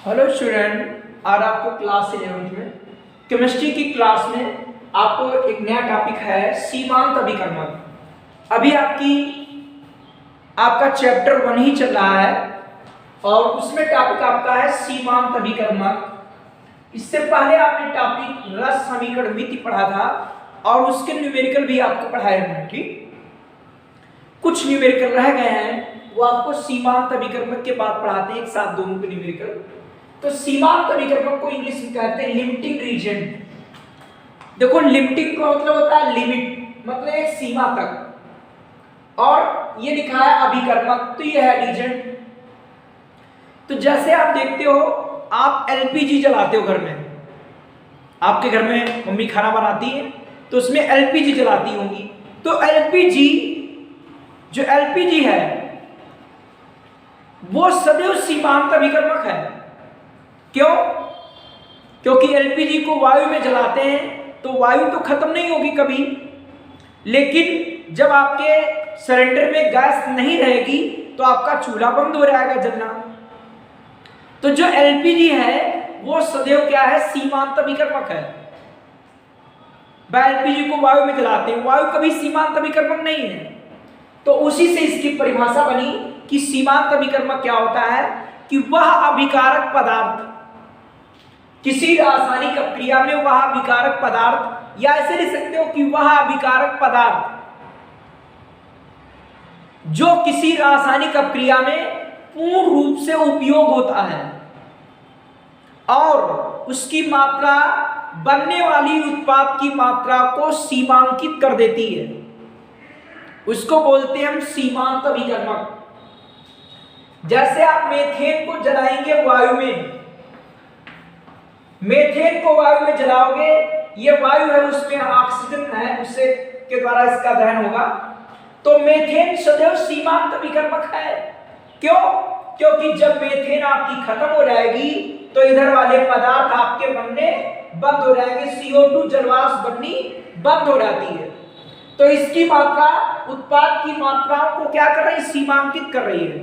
Hello student, आज आपको class 11th में केमिस्ट्री की क्लास में आपको एक नया टॉपिक है सीमांत अभिकर्मक। अभी आपका चैप्टर 1 ही चल रहा है और उसमें टॉपिक आपका है सीमांत अभिकर्मक। इससे पहले आपने टॉपिक रस समीकरण मिति पढ़ा था और उसके न्यूमेरिकल भी आपको पढ़ाए हमने। ठीक, कुछ न्यूमेरिकल रह गए हैं, वो आपको सीमांत अभिकर्मक के बाद पढ़ाते हैं एक साथ दोनों के न्यूमेरिकल। तो सीमांत अभिकर्मक को इंग्लिश में कहते हैं लिमिटिंग रीजन। देखो, लिमिटिंग का मतलब होता है लिमिट, मतलब एक सीमा तक, और ये लिखा है अभिकर्मक, तो ये है रीजन। तो जैसे आप देखते हो, आप एलपीजी जलाते हो घर में, आपके घर में मम्मी खाना बनाती है तो उसमें एलपीजी जलाती होंगी। तो एलपीजी, जो एलपीजी है वो सदैव सीमांत अभिकर्मक है। क्यों? क्योंकि एलपीजी को वायु में जलाते हैं तो वायु तो खत्म नहीं होगी कभी, लेकिन जब आपके सिलेंडर में गैस नहीं रहेगी तो आपका चूल्हा बंद हो जाएगा जलना। तो जो एलपीजी है वो सदैव क्या है? सीमांत अभिकर्मक है। एलपीजी को वायु में जलाते हैं, वायु कभी सीमांत अभिकर्मक नहीं है। तो उसी से इसकी परिभाषा बनी कि सीमांत अभिकर्मक क्या होता है कि वह अभिकारक पदार्थ, किसी रासायनिक अपक्रिया में वह अभिकारक पदार्थ, या ऐसे लिख सकते हो कि वह अभिकारक पदार्थ जो किसी रासायनिक अपक्रिया में पूर्ण रूप से उपयोग होता है और उसकी मात्रा बनने वाली उत्पाद की मात्रा को सीमांकित कर देती है, उसको बोलते हैं हम सीमांत अभिकर्मक। जैसे आप मेथेन को जलाएंगे वायु में, मेथेन को वायु में जलाओगे, ये वायु है उसमें ऑक्सीजन है, उससे के द्वारा इसका दहन होगा, तो मेथेन सदैव सीमांत अभिकर्मक है। क्यों? क्योंकि जब मेथेन आपकी खत्म हो जाएगी तो इधर वाले पदार्थ आपके बनने बंद हो जाएंगे, CO2 जलवाष्प बननी बंद हो जाती है। तो इसकी मात्रा उत्पाद की मात्राओं को क्या कर रही है? सीमांकित कर रही है।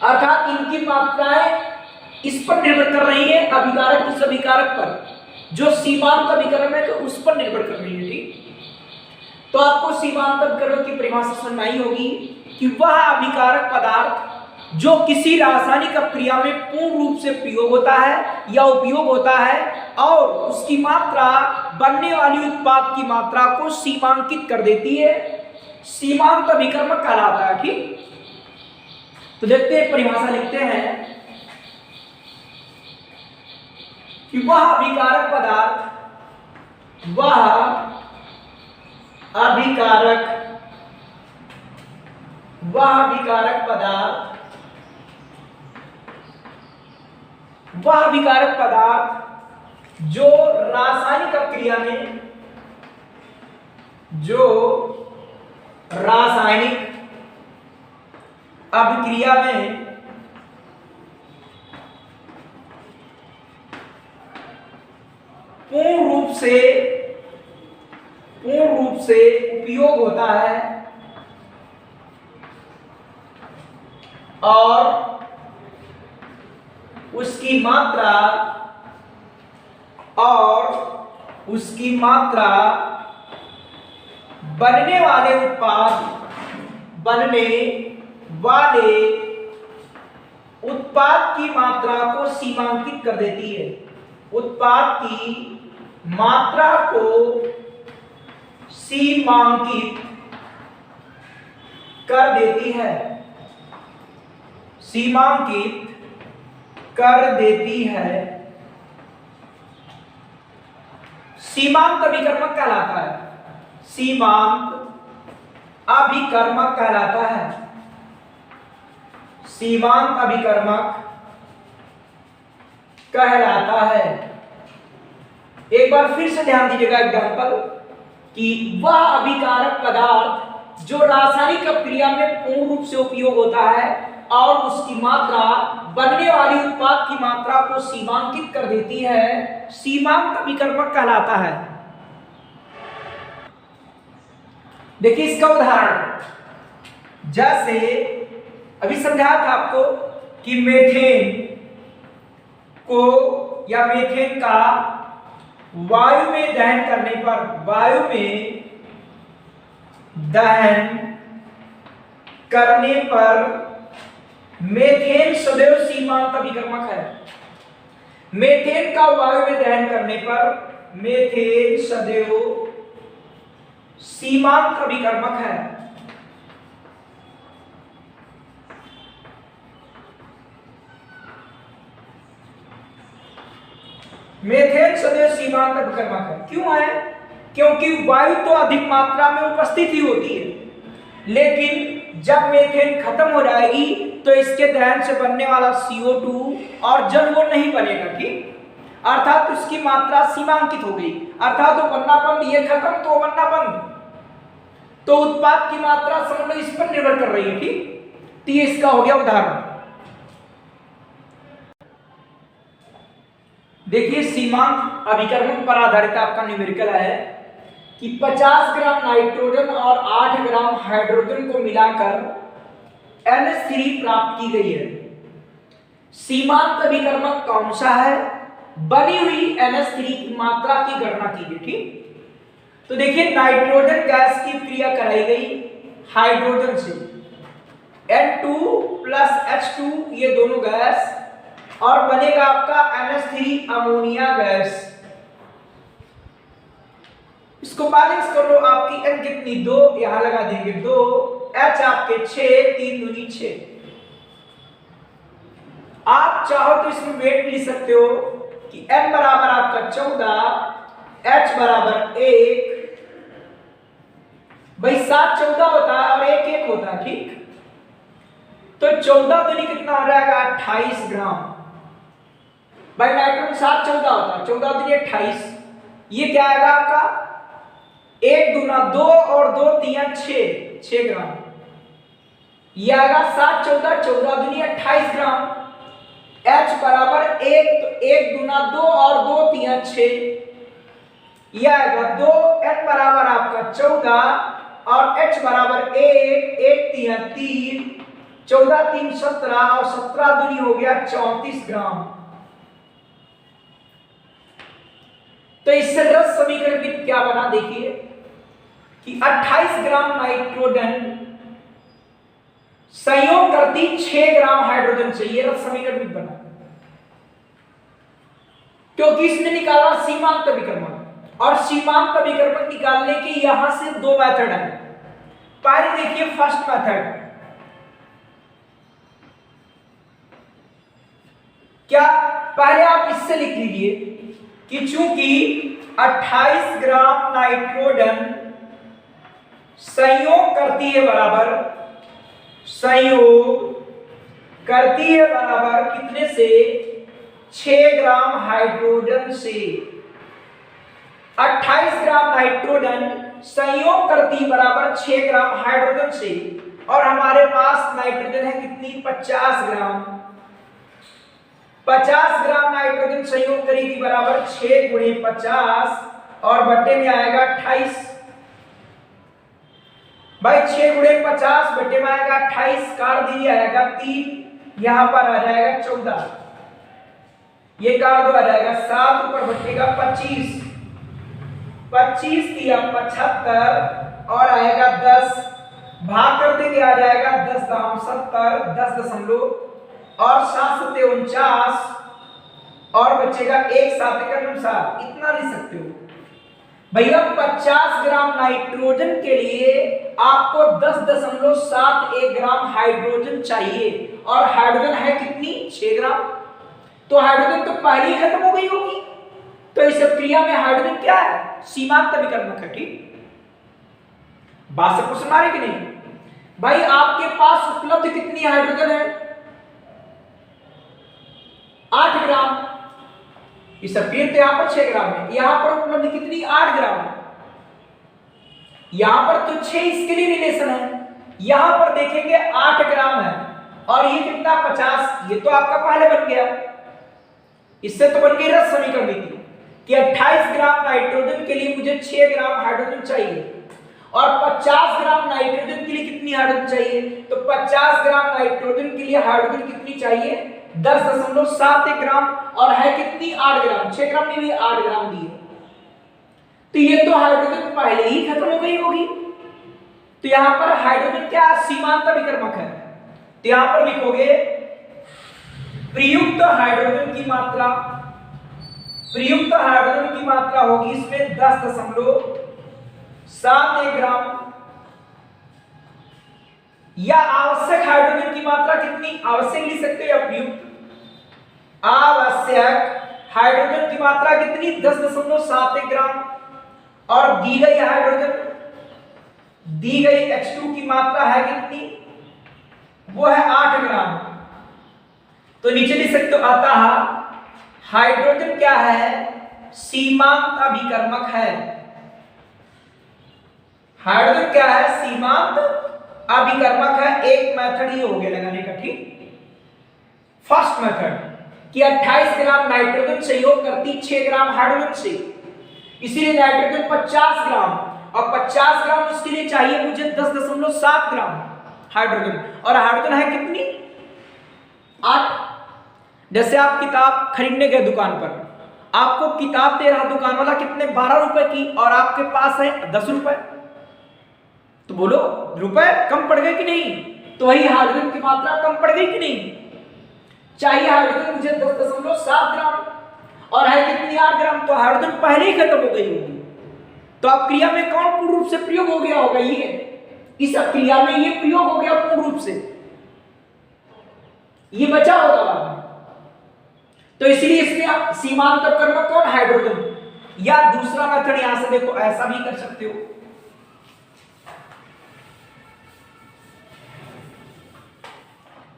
अर्थात इनकी मात्राएं इस पर निर्भर कर रही है, अभिकारक इस अभिकारक पर, जो सीमांत अभिकर्मक है तो उस पर निर्भर कर रही है। ठीक, तो आपको सीमांत अभिकर्मक की परिभाषा समझ में आई होगी कि वह अभिकारक पदार्थ जो किसी रासायनिक अपक्रिया में पूर्ण रूप से प्रयोग होता है या उपयोग होता है और उसकी मात्रा बनने वाली उत्पाद की मात्रा को सीमांकित कर देती है, सीमांत अभिकर्मक कहलाता है। ठीक, तो देखते हैं, परिभाषा लिखते हैं कि वह अभिकारक पदार्थ, वह अभिकारक पदार्थ, वह अभिकारक पदार्थ जो रासायनिक अपक्रिया में, जो रासायनिक अभिक्रिया में पूर्ण रूप से उपयोग होता है और उसकी मात्रा बनने वाले उत्पाद की मात्रा को सीमांकित कर देती है, उत्पाद की मात्रा को सीमांकित कर देती है, सीमांकित कर देती है। सीमांत अभिकर्मक कहलाता है, सीमांत अभिकर्मक कहलाता है, सीमांत अभिकर्मक कहलाता है। एक बार फिर से ध्यान दीजिएगा एग्जांपल कि वह अभिकारक पदार्थ जो रासायनिक अपक्रिया में पूर्ण रूप से उपयोग होता है और उसकी मात्रा बनने वाली उत्पाद की मात्रा को सीमांकित कर देती है, सीमांत अभिकर्मक कहलाता है। देखिए इसका उदाहरण, जैसे अभी समझाया था आपको कि मेथेन को या मीथेन का वायु में दहन करने पर, वायु में दहन करने पर मीथेन सदैव सीमांत अभिकर्मक है। मीथेन का वायु में दहन करने पर मीथेन सदैव सीमांत अभिकर्मक है। मीथेन सदैव सीमांत अभिकर्मक है। क्यों है? क्योंकि वायु तो अधिक मात्रा में उपस्थित ही होती है, लेकिन जब मीथेन खत्म हो जाएगी तो इसके दहन से बनने वाला CO2 और जल वो नहीं बनेगा, ठीक, अर्थात उसकी मात्रा सीमांकित हो गई, अर्थात तो बनना बंद, ये खत्म तो बनना बंद, तो उत्पाद की मात्रा समझ लो इस पर निर्भर कर रही है, ठीक। तो ये इसका हो गया उदाहरण। देखिए सीमांत अभिकर्मक पर आधारित आपका न्यूमेरिकल है कि 50 ग्राम नाइट्रोजन और 8 ग्राम हाइड्रोजन को मिलाकर NH3 प्राप्त की गई है। सीमांत अभिकर्मक कौन सा है? बनी हुई NH3 की मात्रा की गणना कीजिए, ठीक। तो देखिए नाइट्रोजन गैस की क्रिया कराई गई हाइड्रोजन से, N2 प्लस H2 ये दोनों गैस, और बनेगा आपका NH3 अमोनिया गैस। इसको बैलेंस कर लो, आपकी N कितनी 2, यहां लगा देंगे 2, H आपके 6, 3 दूनी 6। आप चाहो तो इसमें वेट लिख सकते हो कि N बराबर आपका 14, H बराबर 1, भाई 7 14 होता है और 1 1 होता है, ठीक। तो 14 दूनी कितना हो जाएगा 28 ग्राम। भाई नाइट्रोजन 7 14 होता है, 14 दूनी 28, ये क्या आएगा आपका 1 दूना 2 और 2 तिया 6 ग्राम। ये आएगा 7 14 14 दूनी 28 ग्राम। H बराबर 1, तो 1 दूना 2 और 2 तिया 6, ये आएगा 2। N बराबर आपका 14 और H बराबर 1, 1 तिया 3, 14 3 17 और 17 दूनी हो गया 34 ग्राम। तो इससे रस समीकरण भी क्या बना, देखिए कि 28 ग्राम नाइट्रोजन संयोग करती 6 ग्राम हाइड्रोजन से, ये रस समीकरण भी बना, क्योंकि इसने निकाला सीमांत अभिकर्मक। और सीमांत अभिकर्मक निकालने के यहां से 2 मेथड है। पहले देखिए फर्स्ट मेथड, क्या पहले आप इससे लिख लीजिए कि चूंकि 28 ग्राम नाइट्रोजन संयोग करती है बराबर, संयोग करती है बराबर कितने से 6 ग्राम हाइड्रोजन से। 28 ग्राम नाइट्रोजन संयोग करती बराबर 6 ग्राम हाइड्रोजन से, और हमारे पास नाइट्रोजन है कितनी 50 ग्राम। 50 ग्राम नाइट्रोजन संयोग करेगी बराबर 6 गुणे 50 और बट्टे में आएगा 28। भाई 6 गुणे 50 बटे में आएगा 28, काट दीजिए आएगा 3, यहां पर आ जाएगा 14, ये काट दो आ जाएगा 7, ऊपर बटेगा 25, 25 दिया 75 और आएगा 10, भाग कर देंगे आ जाएगा 10 दाम 70, 10 दशमलव और 7 सत्ते 49 और बचेगा 1 7 का अनुसार, इतना लिख सकते हो। भैया 50 ग्राम नाइट्रोजन के लिए आपको 10.71 ग्राम हाइड्रोजन चाहिए, और हाइड्रोजन है कितनी 6 ग्राम, तो हाइड्रोजन तो पहले ही खत्म हो गई होगी। तो इस क्रिया में हाइड्रोजन क्या है, सीमांत अभिकर्मक है, ठीक। बात से प्रश्न आ रही कि नहीं? भाई आपके पास उपलब्ध कितनी हाइड्रोजन है 8 ग्राम, इस फिर यहां पर 6 ग्राम है, यहां पर उपलब्ध कितनी 8 ग्राम है, यहां पर तो 6 इसके लिए रिलेशन है, यहां पर देखेंगे 8 ग्राम है, और ये कितना 50, ये तो आपका पहले बन गया, इससे तो बन गई रस समीकरण थी कि 28 ग्राम नाइट्रोजन के लिए मुझे 6 ग्राम हाइड्रोजन चाहिए, और 50 ग्राम नाइट्रोजन के लिए कितनी हाइड्रोजन चाहिए? तो 50 ग्राम नाइट्रोजन के लिए हाइड्रोजन कितनी चाहिए? 10.71 ग्राम, और है कितनी? 8 ग्राम। 6 ग्राम नहीं, 8 ग्राम दी है। तो ये तो हाइड्रोजन पहले ही खत्म हो गई होगी। तो यहां पर हाइड्रोजन क्या सीमांत अभिकर्मक है, तो यहां पर लिखोगे प्रयुक्त हाइड्रोजन की मात्रा, प्रयुक्त हाइड्रोजन की मात्रा होगी इसमें 10.71 ग्राम, या आवश्यक हाइड्रोजन की मात्रा कितनी? आवश्यक लिख सकते हो या प्रयुक्त? आवश्यक हाइड्रोजन की मात्रा कितनी? 10.71 ग्राम, और दी गई हाइड्रोजन, दी गई H2 की मात्रा है कितनी? वो है 8 ग्राम। तो नीचे लिख सकते हो अतः हाइड्रोजन क्या है? सीमांत अभिकर्मक है। हाइड्रोजन क्या है? सीमांत अभिकर्मक है। एक मेथड ये हो गया लगाने का, ठीक। फर्स्ट मेथड कि 28 ग्राम नाइट्रोजन संयोग करती 6 ग्राम हाइड्रोजन से, इसीलिए नाइट्रोजन 50 ग्राम, और 50 ग्राम उसके लिए चाहिए मुझे 10.7 ग्राम हाइड्रोजन, और हाइड्रोजन है कितनी? 8। जैसे आप किताब खरीदने गए दुकान पर, आपको किताब दे रहा दुकान वाला कितने? 12 रुपए की, और आपके पास है 10 रुपए, तो बोलो रुपए कम पड़ गए कि नहीं? तो वही हाइड्रोजन की मात्रा कम पड़ गई कि नहीं? चाहिए हाइड्रोजन मुझे 10.7 ग्राम, और है कितनी? 8 ग्राम, तो हाइड्रोजन पहले ही खत्म हो गई होगी। तो अब क्रिया में कौन पूर्ण रूप से प्रयोग हो गया होगा? ये, इस क्रिया में ये प्रयोग हो गया पूर्ण रूप से, ये बचा होगा बाद में। तो इसलिए इसमें सीमांत अभिकर्मक कौन? हाइड्रोजन। या दूसरा मेथड यहां से देखो, ऐसा भी कर सकते हो,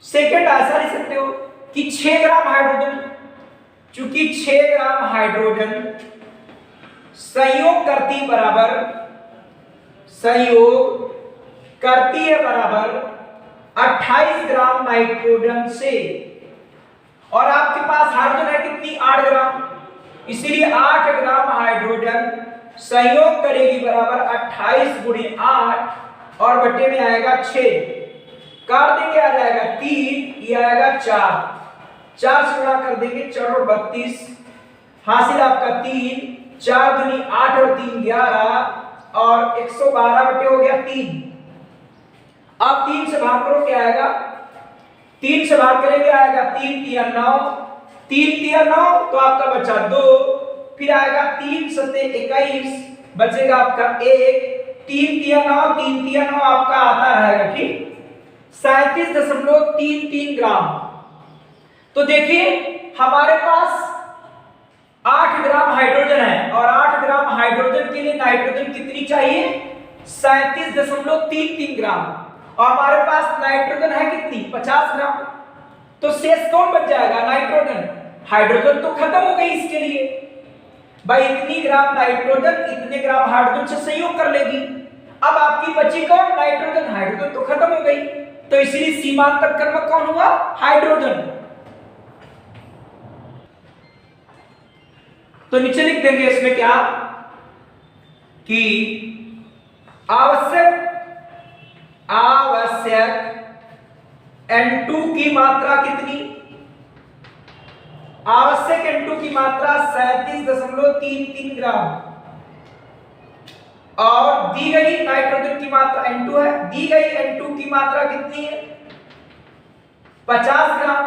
सेकंड ऐसा लिख सकते हो कि 6 ग्राम हाइड्रोजन, चूंकि 6 ग्राम हाइड्रोजन संयोग करती बराबर, संयोग करती है बराबर 28 ग्राम नाइट्रोजन से, और आपके पास हाइड्रोजन है कितनी? 8 ग्राम, इसीलिए 8 ग्राम हाइड्रोजन संयोग करेगी बराबर 28 गुणे 8, और बटे में आएगा 6, काट देंगे आ जाएगा 3, ये आएगा 4, 4 से गुणा कर देंगे 4 और 32, हासिल आपका 3, 4 दूनी 8 और 3 11, और 112 बटे हो गया 3। अब 3 से भाग करो क्या आएगा? 3 से भाग करेंगे आएगा 3 3 9, 3 3 9, तो आपका बचा 2, फिर आएगा 3 7 21, बचेगा आपका 1, 3 3 9, 3 3 9 आपका आता रहेगा, ठीक 37.33 ग्राम। तो देखिए हमारे पास 8 ग्राम हाइड्रोजन है, और 8 ग्राम हाइड्रोजन के लिए नाइट्रोजन कितनी चाहिए? 37.33 ग्राम, और हमारे पास नाइट्रोजन है कितनी? 50 ग्राम। तो शेष कौन बच जाएगा? नाइट्रोजन। हाइड्रोजन तो खत्म हो गई इसके लिए, भाई इतनी ग्राम नाइट्रोजन इतने ग्राम हाइड्रोजन से संयोग कर लेगी। अब आपकी बची कौन? नाइट्रोजन। हाइड्रोजन तो खत्म हो गई, तो इसलिए सीमांत अभिकर्मक कौन हुआ? हाइड्रोजन। तो नीचे लिख देंगे इसमें क्या कि आवश्यक N2 की मात्रा कितनी? आवश्यक N2 की मात्रा 37.33 ग्राम, और दी गई नाइट्रोजन की मात्रा N2 है, दी गई N2 की मात्रा कितनी है? 50 ग्राम।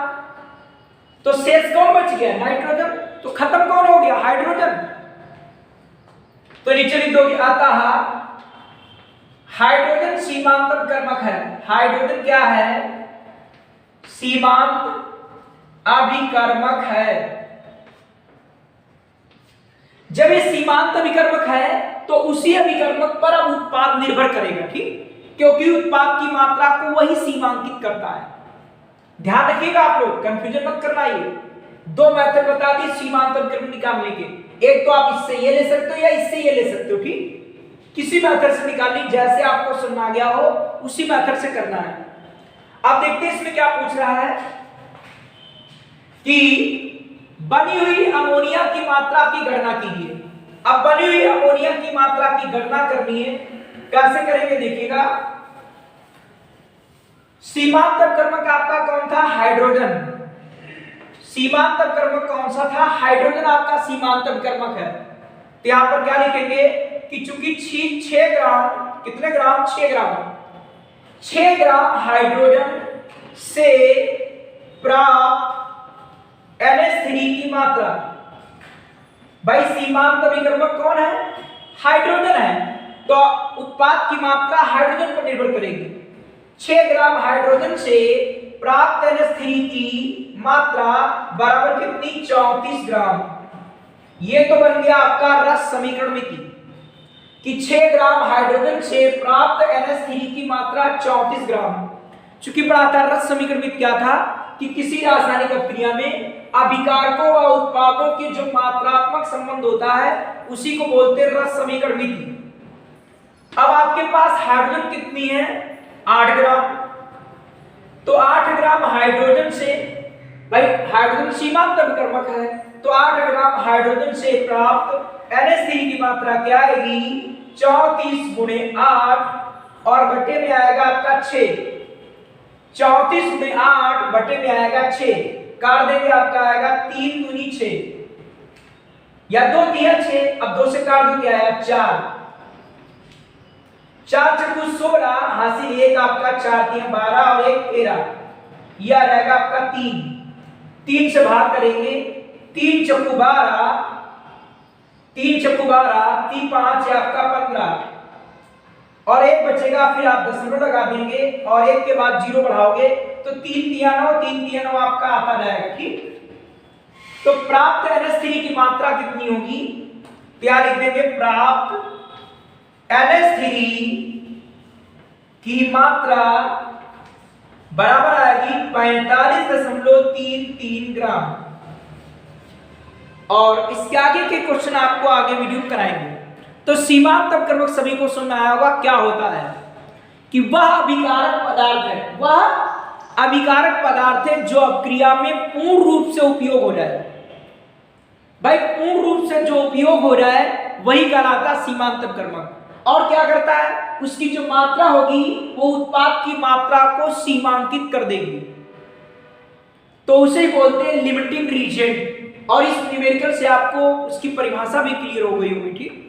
तो शेष कौन बच गया? नाइट्रोजन। तो खत्म कौन हो गया? हाइड्रोजन। तो नीचे लिख दोगे अतः हाइड्रोजन सीमांत अभिकर्मक है। हाइड्रोजन क्या है? सीमांत अभिकर्मक है। जब ये सीमांत अभिकर्मक है तो उसी अभिकर्मक पर अब उत्पाद निर्भर करेगा, ठीक, क्योंकि उत्पाद की मात्रा को वही सीमांकित करता है। ध्यान रखिएगा आप लोग, कंफ्यूजन मत करना। ये 2 मेथड बता दी सीमांत अभिकर्मक निकालने के, एक तो आप इससे ये ले सकते हो या इससे ये ले सकते हो, ठीक, किसी मेथड से निकालनी, जैसे आपको समझ आ गया हो उसी मेथड से करना है। अब देखते हैं इसमें क्या पूछ रहा है कि बनी हुई अमोनिया की मात्रा की गणना कीजिए। अब बनी हुई अमोनिया की मात्रा की गणना करनी है कैसे करेंगे देखिएगा। सीमांत अपकर्मक आपका कौन था? हाइड्रोजन। सीमांत अपकर्मक कौन सा था? हाइड्रोजन आपका सीमांत अपकर्मक है। तो यहां पर क्या लिखेंगे कि चूंकि 6 ग्राम, कितने ग्राम? 6 ग्राम, 6 ग्राम हाइड्रोजन से प्राप्त NH3 की मात्रा, भाई सीमांत अभिकर्मक कौन है? हाइड्रोजन है, तो उत्पाद की मात्रा हाइड्रोजन पर निर्भर करेगी। 6 ग्राम हाइड्रोजन से प्राप्त NH3 की मात्रा बराबर कितनी? 34 ग्राम। ये तो बन गया आपका रस समीकरण मिति कि 6 ग्राम हाइड्रोजन से प्राप्त NH3 की मात्रा 34 ग्राम। चूंकि पढ़ा था रस समीकरण मिति क्या था कि किसी रासायनिक अभिक्रिया में अभिकारकों व उत्पादों के जो मात्रात्मक संबंध होता है उसी को बोलते हैं रस समीकरण मिति। अब आपके पास हाइड्रोजन कितनी है? 8 ग्राम। तो 8 ग्राम हाइड्रोजन से, भाई हाइड्रोजन सीमांत अभिकर्मक है, तो 8 ग्राम हाइड्रोजन से प्राप्त NH3 की मात्रा क्या आएगी? 34 गुणे 8 और बटे में आएगा आपका 6। 34 गुणे 8 बटे में आएगा 6, काट देंगे आपका आएगा 3 दूनी 6 या 2 दिया 6, अब 2 से काट दो क्या आया? 4। 4 चक्कू 16, हासिल 1 आपका, 4 3 12 और 1 13, यह आ जाएगा आपका 3। 3 से भाग करेंगे, 3 चक्कू 12, 3 चक्कू 12, 3 5 है आपका 15 और 1 बचेगा, फिर आप दशमलव लगा देंगे और 1 के बाद 0 बढ़ाओगे तो 3 3 9, 3 3 9 आपका आता जाएगा। ठीक, तो प्राप्त NH3 की मात्रा कितनी होगी? क्या लिख देंगे? प्राप्त NH3 की मात्रा बराबर आएगी 45.33 ग्राम। और इसके आगे के क्वेश्चन आपको आगे वीडियो कराएंगे। तो सीमांत अपकर्मक सभी को समझ में आया होगा क्या होता है कि वह अभिकारक पदार्थ है, वह अभिकारक पदार्थ है जो अपक्रिया में पूर्ण रूप से उपयोग हो जाए। भाई पूर्ण रूप से जो उपयोग हो जाए वही कहलाता है सीमांत अपकर्मक। और क्या करता है? उसकी जो मात्रा होगी वो उत्पाद की मात्रा को सीमांकित कर देगी, तो उसे बोलते हैं लिमिटिंग रीजन। और इस न्यूमेरिकल से आपको उसकी परिभाषा भी क्लियर हो गई होगी। ठीक,